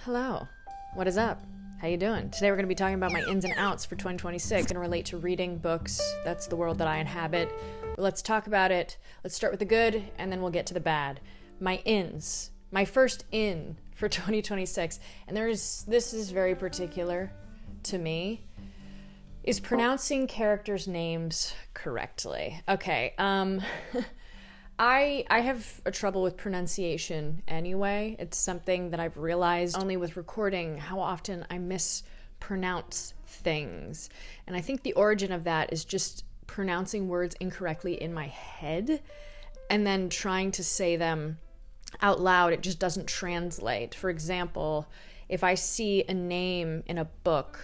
Hello, what is up? How you doing? Today we're going to be talking about my ins and outs for 2026. It's going to relate to reading books. That's the world that I inhabit. But let's talk about it. Let's start with the good, and then we'll get to the bad. My ins. My first in for 2026, and this is very particular to me, is pronouncing characters' names correctly. Okay, I have a trouble with pronunciation anyway. It's something that I've realized only with recording how often I mispronounce things. And I think the origin of that is just pronouncing words incorrectly in my head and then trying to say them out loud. It just doesn't translate. For example, if I see a name in a book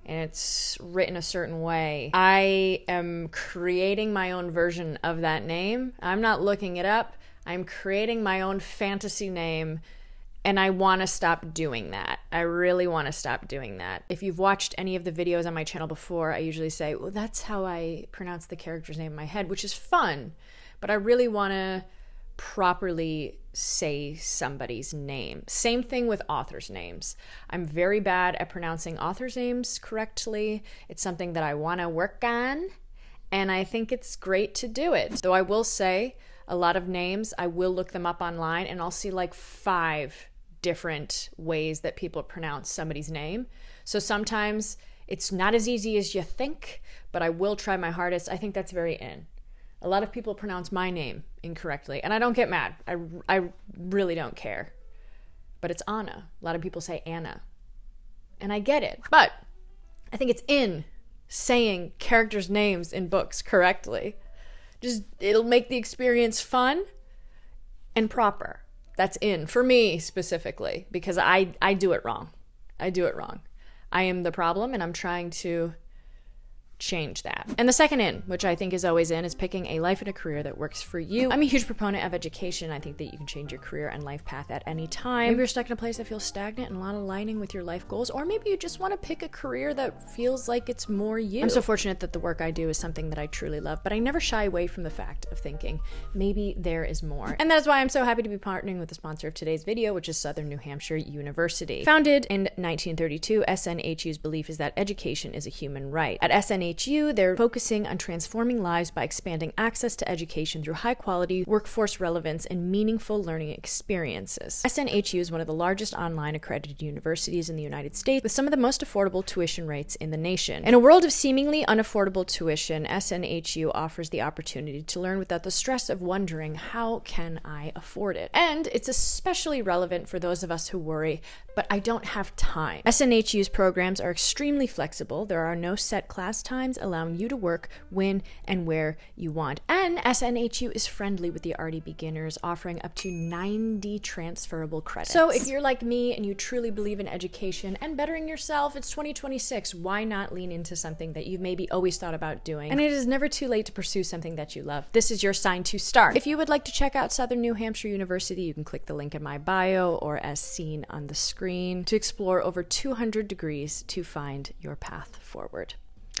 and it's written a certain way, I am creating my own version of that name. I'm not looking it up. I'm creating my own fantasy name, and I want to stop doing that. I really want to stop doing that. If you've watched any of the videos on my channel before, I usually say, well, that's how I pronounce the character's name in my head, which is fun, but I really want to properly say somebody's name. Same thing with authors' names. I'm very bad at pronouncing authors' names correctly. It's something that I want to work on, and I think it's great to do it. Though I will say, a lot of names, I will look them up online, and I'll see like 5 different ways that people pronounce somebody's name. So sometimes it's not as easy as you think, but I will try my hardest. I think that's very in. A lot of people pronounce my name incorrectly, and I don't get mad. I really don't care. But it's Anna. A lot of people say Anna. And I get it. But I think it's in saying characters' names in books correctly. It'll make the experience fun and proper. That's in, for me specifically, because I do it wrong. I do it wrong. I am the problem, and I'm trying to change that. And the second in, which I think is always in, is picking a life and a career that works for you. I'm a huge proponent of education. I think that you can change your career and life path at any time. Maybe you're stuck in a place that feels stagnant and not aligning with your life goals, or maybe you just want to pick a career that feels like it's more you. I'm so fortunate that the work I do is something that I truly love, but I never shy away from the fact of thinking maybe there is more. And that is why I'm so happy to be partnering with the sponsor of today's video, which is Southern New Hampshire University. Founded in 1932, SNHU's belief is that education is a human right. At SNHU, they're focusing on transforming lives by expanding access to education through high-quality, workforce relevance, and meaningful learning experiences. SNHU is one of the largest online accredited universities in the United States, with some of the most affordable tuition rates in the nation. In a world of seemingly unaffordable tuition, SNHU offers the opportunity to learn without the stress of wondering, how can I afford it? And it's especially relevant for those of us who worry, but I don't have time. SNHU's programs are extremely flexible. There are no set class times, allowing you to work when and where you want. And SNHU is friendly with the arty beginners, offering up to 90 transferable credits. So if you're like me and you truly believe in education and bettering yourself, it's 2026. Why not lean into something that you've maybe always thought about doing? And it is never too late to pursue something that you love. This is your sign to start. If you would like to check out Southern New Hampshire University, you can click the link in my bio or as seen on the screen to explore over 200 degrees to find your path forward.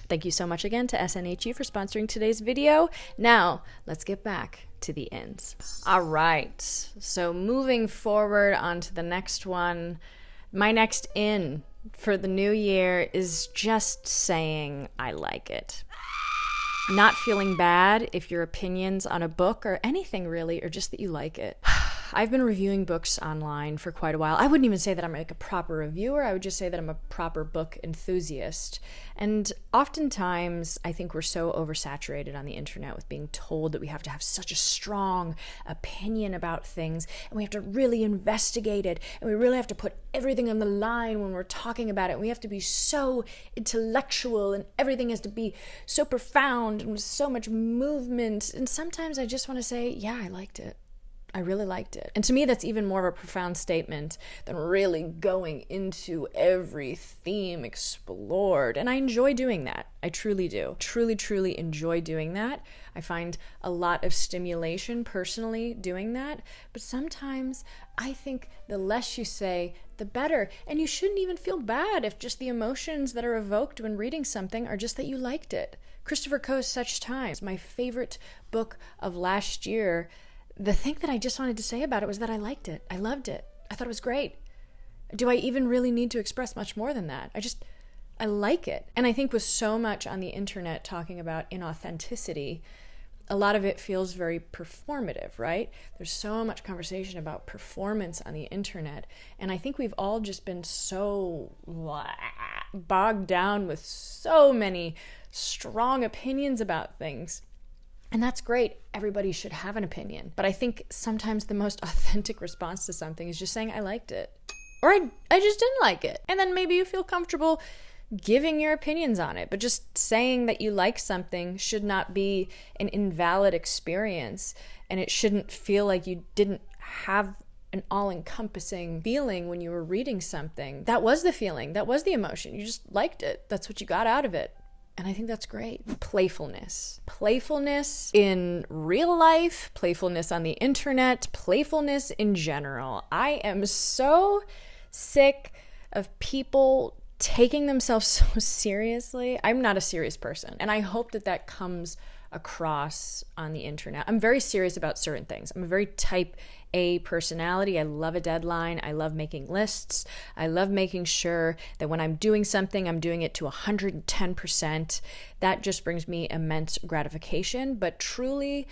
Thank you so much again to SNHU for sponsoring today's video. Now, let's get back to the ins. All right, so moving forward on to the next one. My next in for the new year is just saying I like it. Not feeling bad if your opinions on a book or anything really are just that you like it. I've been reviewing books online for quite a while. I wouldn't even say that I'm like a proper reviewer. I would just say that I'm a proper book enthusiast. And oftentimes, I think we're so oversaturated on the internet with being told that we have to have such a strong opinion about things, and we have to really investigate it, and we really have to put everything on the line when we're talking about it. And we have to be so intellectual, and everything has to be so profound and with so much movement. And sometimes I just want to say, yeah, I liked it. I really liked it. And to me, that's even more of a profound statement than really going into every theme explored. And I enjoy doing that. I truly do. Truly enjoy doing that. I find a lot of stimulation personally doing that. But sometimes I think the less you say, the better. And you shouldn't even feel bad if just the emotions that are evoked when reading something are just that you liked it. Christopher Coe's Such Times, my favorite book of last year. The thing that I just wanted to say about it was that I liked it. I loved it. I thought it was great. Do I even really need to express much more than that? I like it. And I think with so much on the internet talking about inauthenticity, a lot of it feels very performative, right? There's so much conversation about performance on the internet. And I think we've all just been so bogged down with so many strong opinions about things. And that's great. Everybody should have an opinion. But I think sometimes the most authentic response to something is just saying, I liked it. Or I just didn't like it. And then maybe you feel comfortable giving your opinions on it. But just saying that you like something should not be an invalid experience. And it shouldn't feel like you didn't have an all-encompassing feeling when you were reading something. That was the feeling. That was the emotion. You just liked it. That's what you got out of it. And I think that's great. Playfulness. Playfulness in real life, playfulness on the internet, playfulness in general. I am so sick of people taking themselves so seriously. I'm not a serious person, and I hope that that comes across on the internet. I'm very serious about certain things. I'm a very type A personality. I love a deadline. I love making lists. I love making sure that when I'm doing something, I'm doing it to 110%. That just brings me immense gratification. But truly,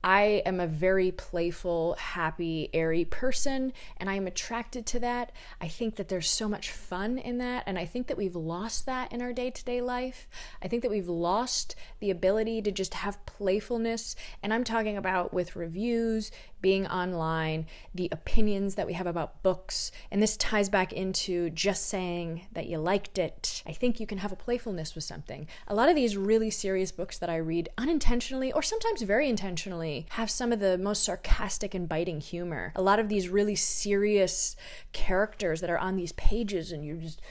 I am a very playful, happy, airy person, and I am attracted to that. I think that there's so much fun in that, and I think that we've lost that in our day-to-day life. I think that we've lost the ability to just have playfulness, and I'm talking about with reviews, being online, the opinions that we have about books, and this ties back into just saying that you liked it. I think you can have a playfulness with something. A lot of these really serious books that I read unintentionally, or sometimes very intentionally, have some of the most sarcastic and biting humor. A lot of these really serious characters that are on these pages and you're just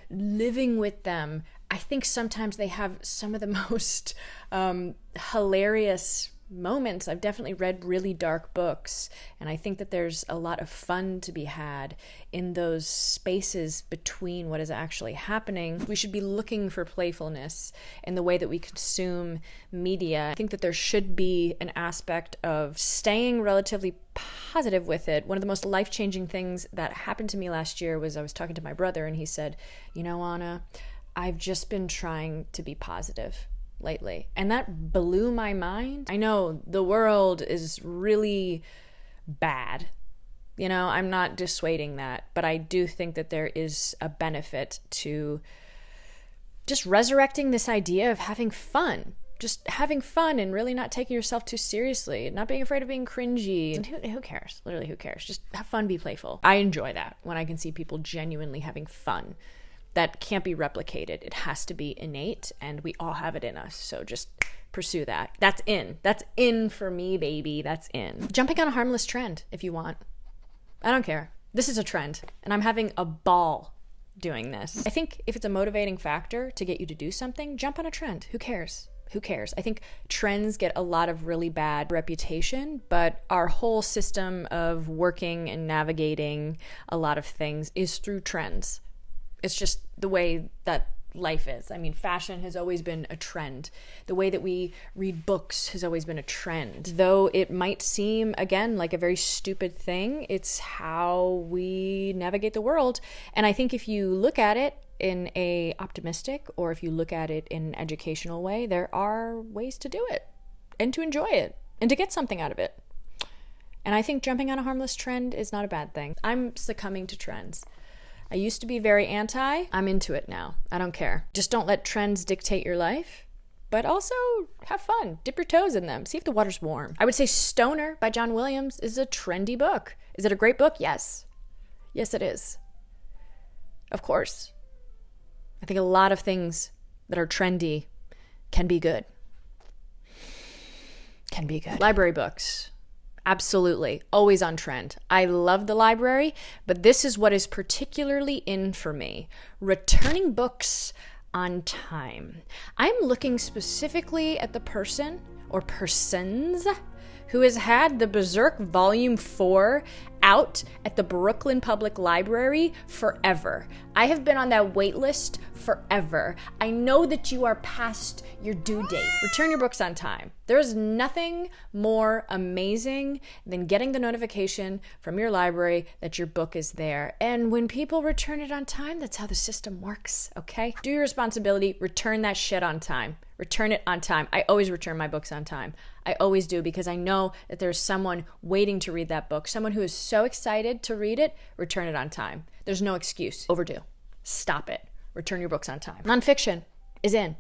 living with them, I think sometimes they have some of the most hilarious moments. I've definitely read really dark books, and I think that there's a lot of fun to be had in those spaces between what is actually happening. We should be looking for playfulness in the way that we consume media. I think that there should be an aspect of staying relatively positive with it. One of the most life-changing things that happened to me last year was I was talking to my brother, and he said, you know, Anna, I've just been trying to be positive lately. And that blew my mind. I know the world is really bad. You know, I'm not dissuading that, but I do think that there is a benefit to just resurrecting this idea of having fun. Just having fun and really not taking yourself too seriously, not being afraid of being cringy. And who cares? Literally, who cares? Just have fun, be playful. I enjoy that when I can see people genuinely having fun. That can't be replicated. It has to be innate, and we all have it in us. So just pursue that. That's in. That's in for me, baby. That's in. Jumping on a harmless trend if you want. I don't care. This is a trend, and I'm having a ball doing this. I think if it's a motivating factor to get you to do something, jump on a trend. Who cares? Who cares? I think trends get a lot of really bad reputation, but our whole system of working and navigating a lot of things is through trends. It's just the way that life is. I mean, fashion has always been a trend. The way that we read books has always been a trend. Though it might seem, again, like a very stupid thing, it's how we navigate the world. And I think if you look at it in a optimistic, or if you look at it in an educational way, there are ways to do it and to enjoy it and to get something out of it. And I think jumping on a harmless trend is not a bad thing. I'm succumbing to trends. I used to be very anti. I'm into it now. I don't care. Just don't let trends dictate your life, but also have fun. Dip your toes in them. See if the water's warm. I would say Stoner by John Williams is a trendy book. Is it a great book? Yes. Yes, it is. Of course. I think a lot of things that are trendy can be good. Can be good. Library books. Absolutely. Always on trend. I love the library, but this is what is particularly in for me. Returning books on time. I'm looking specifically at the person or persons who has had the Berserk Volume 4 out at the Brooklyn Public Library forever. I have been on that wait list forever. I know that you are past your due date. Return your books on time. There's nothing more amazing than getting the notification from your library that your book is there. And when people return it on time, that's how the system works, okay? Do your responsibility, return that shit on time. Return it on time. I always return my books on time. I always do, because I know that there's someone waiting to read that book, someone who is so excited to read it. Return it on time. There's no excuse. Overdue. Stop it. Return your books on time. Nonfiction is in.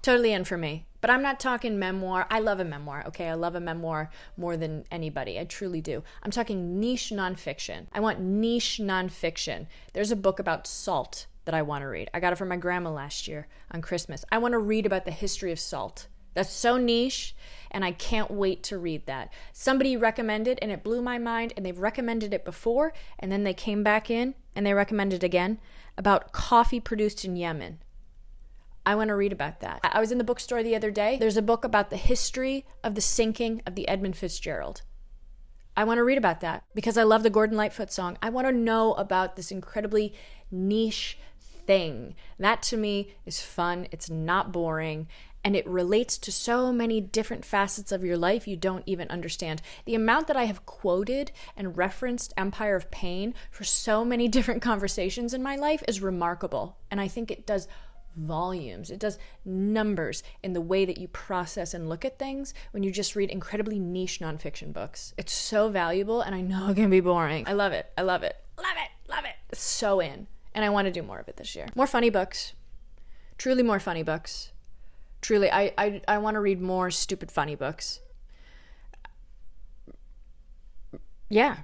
Totally in for me. But I'm not talking memoir. I love a memoir, okay? I love a memoir more than anybody. I truly do. I'm talking niche nonfiction. I want niche nonfiction. There's a book about salt that I want to read. I got it from my grandma last year on Christmas. I want to read about the history of salt. That's so niche, and I can't wait to read that. Somebody recommended, and it blew my mind, and they've recommended it before, and then they came back in, and they recommended it again, about coffee produced in Yemen. I want to read about that. I was in the bookstore the other day. There's a book about the history of the sinking of the Edmund Fitzgerald. I want to read about that because I love the Gordon Lightfoot song. I want to know about this incredibly niche thing. That to me is fun. It's not boring. And it relates to so many different facets of your life you don't even understand. The amount that I have quoted and referenced Empire of Pain for so many different conversations in my life is remarkable. And I think it does volumes. It does numbers in the way that you process and look at things when you just read incredibly niche nonfiction books. It's so valuable, and I know it can be boring. I love it. I love it. Love it. Love it. It's so in. And I want to do more of it this year. More funny books. Truly more funny books. Truly, I want to read more stupid funny books. Yeah.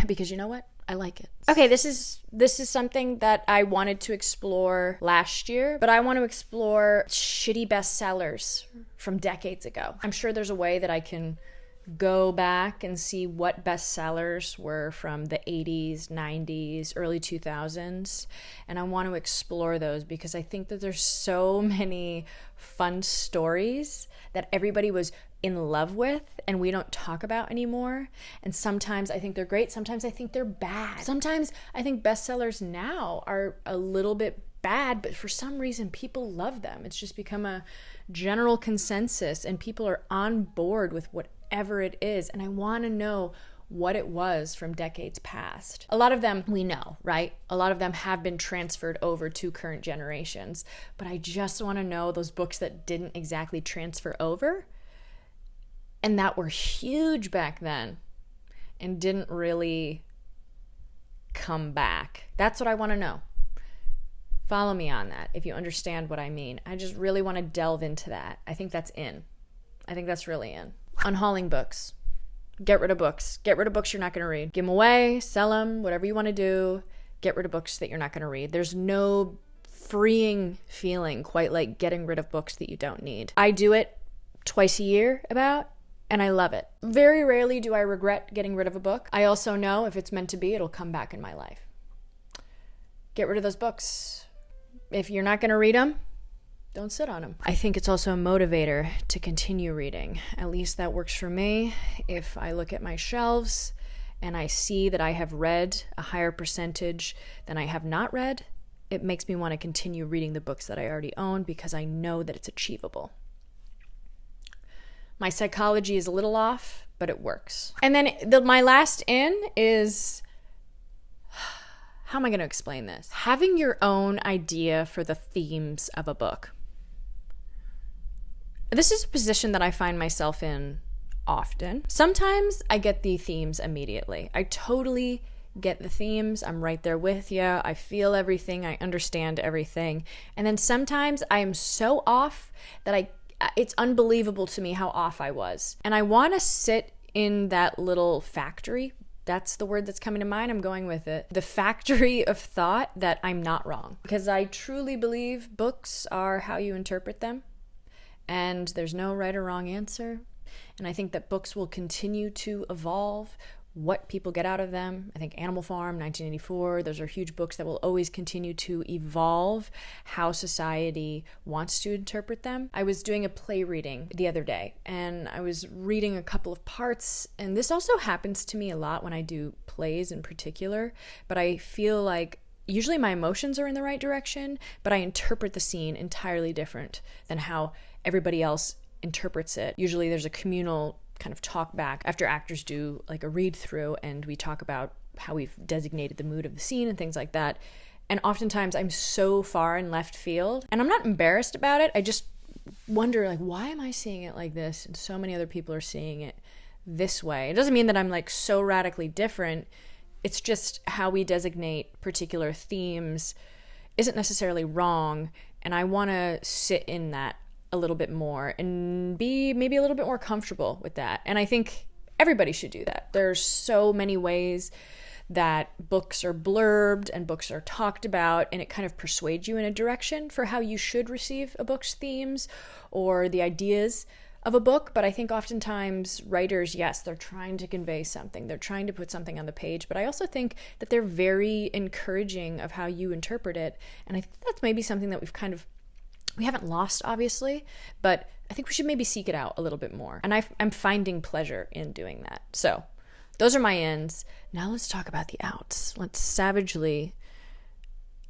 Because you know what? I like it. Okay, this is something that I wanted to explore last year, but I want to explore shitty bestsellers from decades ago. I'm sure there's a way that I can go back and see what bestsellers were from the 80s, 90s, early 2000s, and I want to explore those because I think that there's so many fun stories that everybody was in love with and we don't talk about anymore. And sometimes I think they're great, sometimes I think they're bad. Sometimes I think bestsellers now are a little bit bad, but for some reason people love them. It's just become a general consensus and people are on board with whatever it is. And I want to know what it was from decades past. A lot of them we know, right? A lot of them have been transferred over to current generations, but I just want to know those books that didn't exactly transfer over and that were huge back then and didn't really come back. That's what I want to know. Follow me on that if you understand what I mean. I just really want to delve into that. I think that's in. I think that's really in. Unhauling books. Get rid of books. Get rid of books you're not going to read. Give them away, sell them, whatever you want to do. Get rid of books that you're not going to read. There's no freeing feeling quite like getting rid of books that you don't need. I do it twice a year about, and I love it. Very rarely do I regret getting rid of a book. I also know if it's meant to be, it'll come back in my life. Get rid of those books. If you're not going to read them, don't sit on them. I think it's also a motivator to continue reading. At least that works for me. If I look at my shelves and I see that I have read a higher percentage than I have not read, it makes me want to continue reading the books that I already own because I know that it's achievable. My psychology is a little off, but it works. And then my last in is... how am I going to explain this? Having your own idea for the themes of a book. This is a position that I find myself in often. Sometimes I get the themes immediately. I totally get the themes. I'm right there with you. I feel everything. I understand everything. And then sometimes I am so off that it's unbelievable to me how off I was. And I want to sit in that little factory. That's the word that's coming to mind. I'm going with it. The factory of thought that I'm not wrong. Because I truly believe books are how you interpret them. And there's no right or wrong answer. And I think that books will continue to evolve what people get out of them. I think Animal Farm, 1984, those are huge books that will always continue to evolve how society wants to interpret them. I was doing a play reading the other day, and I was reading a couple of parts, and this also happens to me a lot when I do plays in particular, but I feel like usually my emotions are in the right direction, but I interpret the scene entirely different than how everybody else interprets it. Usually there's a communal kind of talk back after actors do like a read through, and we talk about how we've designated the mood of the scene and things like that. And oftentimes I'm so far in left field, and I'm not embarrassed about it. I just wonder, like, why am I seeing it like this and so many other people are seeing it this way? It doesn't mean that I'm like so radically different. It's just how we designate particular themes isn't necessarily wrong, and I want to sit in that a little bit more and be maybe a little bit more comfortable with that. And I think everybody should do that. There's so many ways that books are blurbed and books are talked about, and it kind of persuades you in a direction for how you should receive a book's themes or the ideas of a book. But I think oftentimes writers, yes, they're trying to convey something. They're trying to put something on the page, but I also think that they're very encouraging of how you interpret it. And I think that's maybe something that we haven't lost, obviously, but I think we should maybe seek it out a little bit more. And I'm finding pleasure in doing that. So those are my ins. Now let's talk about the outs. Let's savagely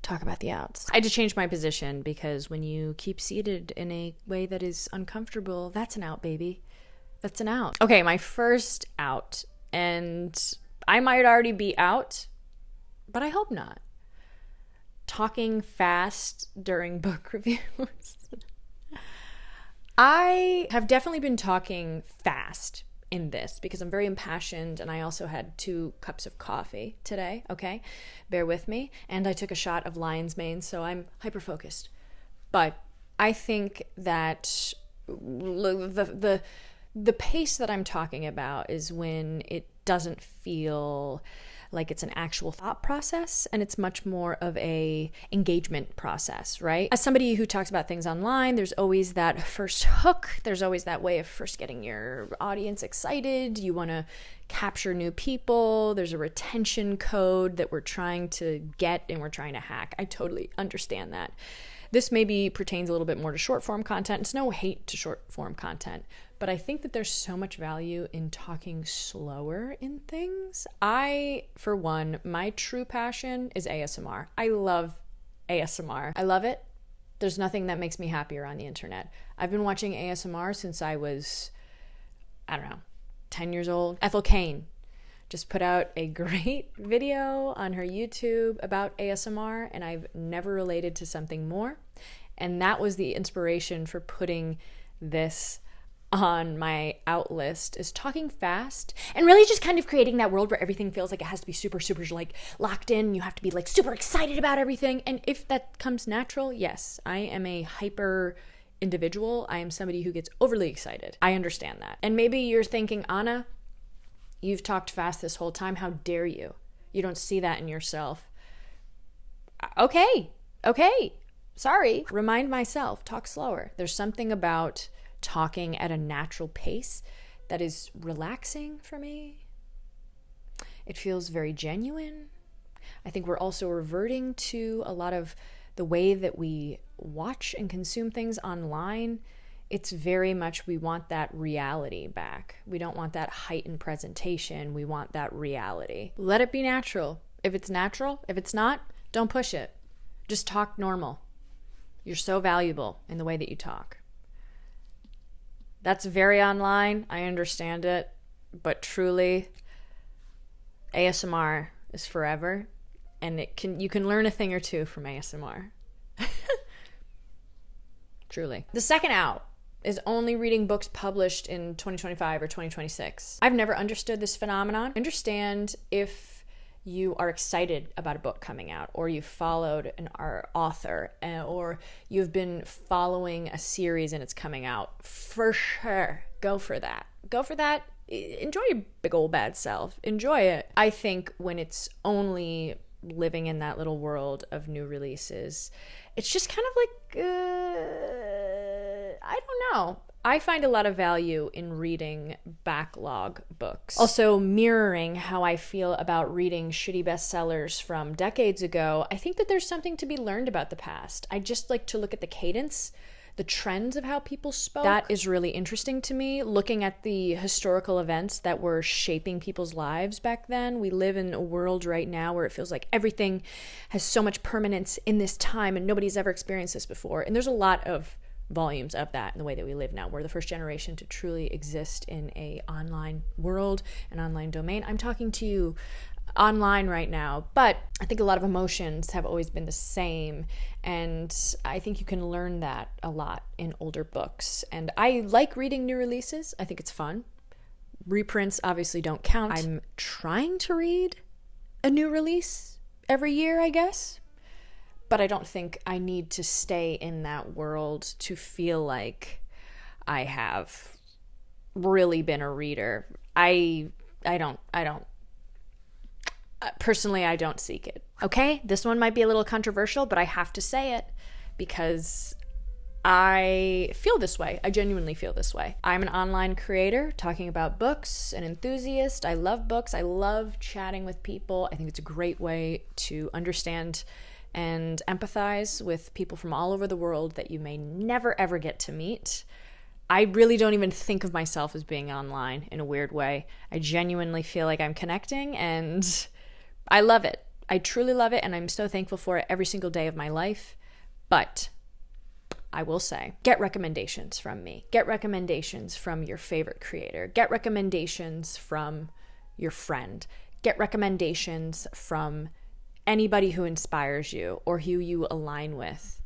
talk about the outs. I had to change my position because when you keep seated in a way that is uncomfortable, that's an out, baby. That's an out. Okay, my first out, and I might already be out, but I hope not. Talking fast during book reviews. I have definitely been talking fast in this because I'm very impassioned, and I also had 2 cups of coffee today, okay? Bear with me. And I took a shot of lion's mane, so I'm hyper-focused. But I think that the pace that I'm talking about is when it doesn't feel like it's an actual thought process, and it's much more of a engagement process, right? As somebody who talks about things online, there's always that first hook. There's always that way of first getting your audience excited. You want to capture new people. There's a retention code that we're trying to get and we're trying to hack. I totally understand that. This maybe pertains a little bit more to short form content. It's no hate to short form content, but I think that there's so much value in talking slower in things. For one, my true passion is ASMR. I love ASMR. I love it. There's nothing that makes me happier on the internet. I've been watching ASMR since I was, 10 years old. Ethel Kane just put out a great video on her YouTube about ASMR, and I've never related to something more. And that was the inspiration for putting this on my out list, is talking fast and really just kind of creating that world where everything feels like it has to be super, super like locked in. You have to be like super excited about everything. And if that comes natural, yes, I am a hyper individual. I am somebody who gets overly excited. I understand that. And maybe you're thinking, Anna, you've talked fast this whole time. How dare you? You don't see that in yourself. Okay. Sorry. Remind myself, talk slower. There's something about talking at a natural pace that is relaxing for me. It feels very genuine. I think we're also reverting to a lot of the way that we watch and consume things online. It's very much, we want that reality back. We don't want that heightened presentation. We want that reality. Let it be natural. If it's natural, if it's not, don't push it. Just talk normal. You're so valuable in the way that you talk. That's very online. I understand it. But truly, ASMR is forever. And you can learn a thing or two from ASMR. Truly. The second out is only reading books published in 2025 or 2026. I've never understood this phenomenon. I understand if you are excited about a book coming out, or you followed an author, or you've been following a series and it's coming out. For sure, go for that. Enjoy your big old bad self. Enjoy it. I think when it's only living in that little world of new releases, it's just kind of like, I don't know. I find a lot of value in reading backlog books. Also, mirroring how I feel about reading shitty bestsellers from decades ago, I think that there's something to be learned about the past. I just like to look at the cadence, the trends of how people spoke. That is really interesting to me, looking at the historical events that were shaping people's lives back then. We live in a world right now where it feels like everything has so much permanence in this time and nobody's ever experienced this before. And there's a lot of volumes of that in the way that we live now. We're the first generation to truly exist in a online world, an online domain. I'm talking to you online right now, but I think a lot of emotions have always been the same, and I think you can learn that a lot in older books. And I like reading new releases. I think it's fun. Reprints obviously don't count. I'm trying to read a new release every year, I guess. But I don't think I need to stay in that world to feel like I have really been a reader. I don't personally, I don't seek it. Okay, this one might be a little controversial, but I have to say it because I feel this way. I genuinely feel this way. I'm an online creator talking about books, an enthusiast. I love books. I love chatting with people. I think it's a great way to understand and empathize with people from all over the world that you may never ever get to meet. I really don't even think of myself as being online in a weird way. I genuinely feel like I'm connecting, and I love it. I truly love it, and I'm so thankful for it every single day of my life. But I will say, get recommendations from me. Get recommendations from your favorite creator. Get recommendations from your friend. Get recommendations from anybody who inspires you or who you align with.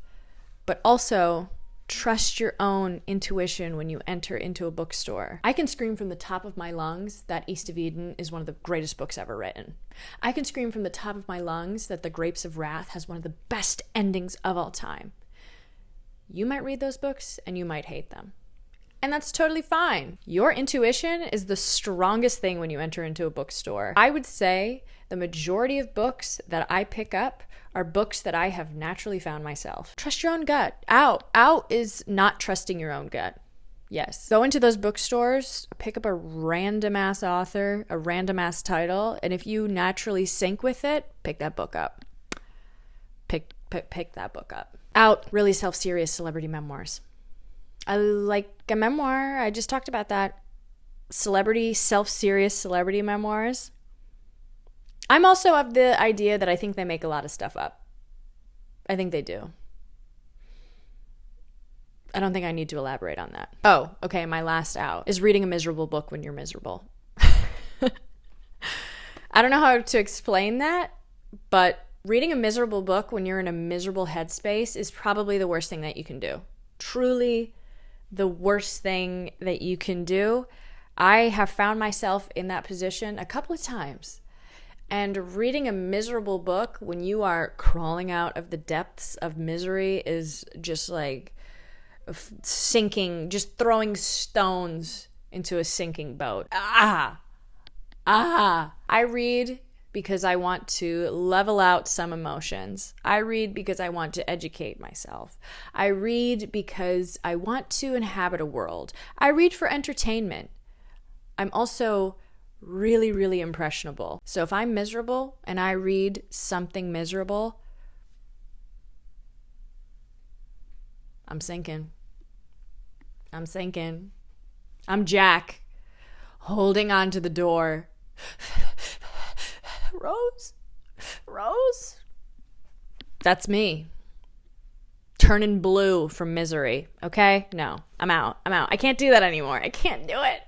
But also, trust your own intuition when you enter into a bookstore. I can scream from the top of my lungs that East of Eden is one of the greatest books ever written. I can scream from the top of my lungs that The Grapes of Wrath has one of the best endings of all time. You might read those books and you might hate them. And that's totally fine. Your intuition is the strongest thing when you enter into a bookstore. I would say the majority of books that I pick up are books that I have naturally found myself. Trust your own gut. Out is not trusting your own gut. Yes. Go into those bookstores, pick up a random ass author, a random ass title, and if you naturally sync with it, pick that book up. Pick that book up. Out, really self-serious celebrity memoirs. I like a memoir. I just talked about that. Self-serious celebrity memoirs. I'm also of the idea that I think they make a lot of stuff up. I think they do. I don't think I need to elaborate on that. Oh, okay, my last out is reading a miserable book when you're miserable. I don't know how to explain that, but reading a miserable book when you're in a miserable headspace is probably the worst thing that you can do. Truly the worst thing that you can do. I have found myself in that position a couple of times. And reading a miserable book when you are crawling out of the depths of misery is just like sinking, just throwing stones into a sinking boat. I read because I want to level out some emotions. I read because I want to educate myself. I read because I want to inhabit a world. I read for entertainment. I'm also really, really impressionable. So if I'm miserable and I read something miserable, I'm sinking. I'm Jack, holding on to the door. Rose. That's me. Turning blue from misery. Okay? No, I'm out. I can't do that anymore. I can't do it.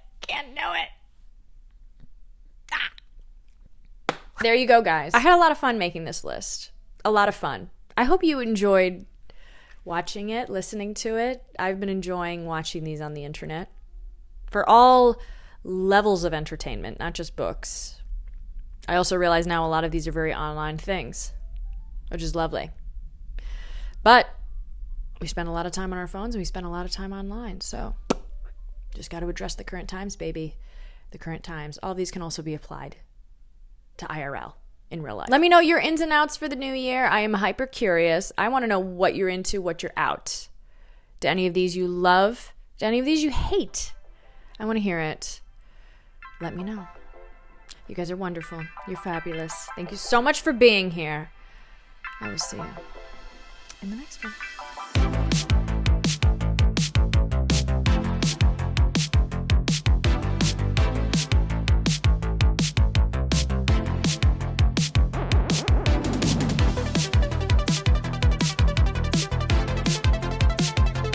There you go, guys. I had a lot of fun making this list. A lot of fun. I hope you enjoyed watching it, listening to it. I've been enjoying watching these on the internet for all levels of entertainment, not just books. I also realize now a lot of these are very online things, which is lovely. But we spend a lot of time on our phones and we spend a lot of time online. So just got to address the current times, baby. The current times. All of these can also be applied to IRL in real life. Let me know your ins and outs for the new year. I am hyper curious. I want to know what you're into, what you're out. Do any of these you love? Do any of these you hate? I want to hear it. Let me know. You guys are wonderful. You're fabulous. Thank you so much for being here. I will see you in the next one.